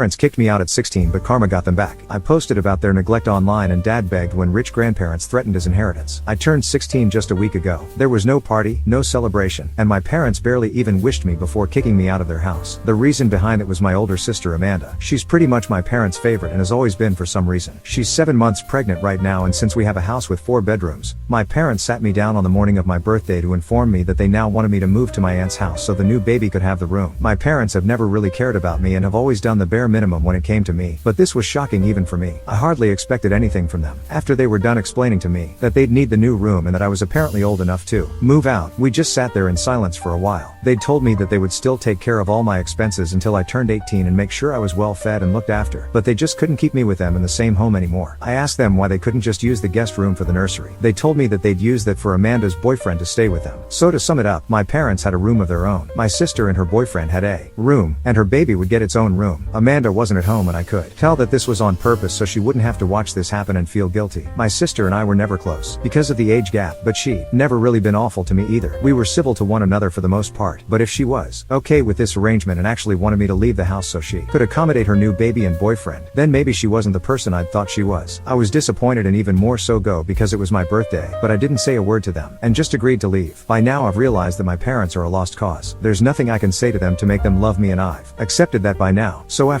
Parents kicked me out at 16 but karma got them back. I posted about their neglect online and dad begged when rich grandparents threatened his inheritance. I turned 16 just a week ago. There was no party, no celebration, and my parents barely even wished me before kicking me out of their house. The reason behind it was my older sister Amanda. She's pretty much my parents' favorite and has always been for some reason. She's 7 months pregnant right now, and since we have a house with 4 bedrooms, my parents sat me down on the morning of my birthday to inform me that they now wanted me to move to my aunt's house so the new baby could have the room. My parents have never really cared about me and have always done the bare minimum when it came to me, but this was shocking even for me. I hardly expected anything from them. After they were done explaining to me that they'd need the new room and that I was apparently old enough to move out, we just sat there in silence for a while. They'd told me that they would still take care of all my expenses until I turned 18 and make sure I was well fed and looked after, but they just couldn't keep me with them in the same home anymore. I asked them why they couldn't just use the guest room for the nursery. They told me that they'd use that for Amanda's boyfriend to stay with them. So to sum it up, my parents had a room of their own. My sister and her boyfriend had a room, and her baby would get its own room. Amanda wasn't at home and I could tell that this was on purpose so she wouldn't have to watch this happen and feel guilty. My sister and I were never close because of the age gap, but she'd never really been awful to me either. We were civil to one another for the most part, but if she was okay with this arrangement and actually wanted me to leave the house so she could accommodate her new baby and boyfriend, then maybe she wasn't the person I'd thought she was. I was disappointed and even more so because it was my birthday, but I didn't say a word to them and just agreed to leave. By now I've realized that my parents are a lost cause. There's nothing I can say to them to make them love me, and I've accepted that by now. So after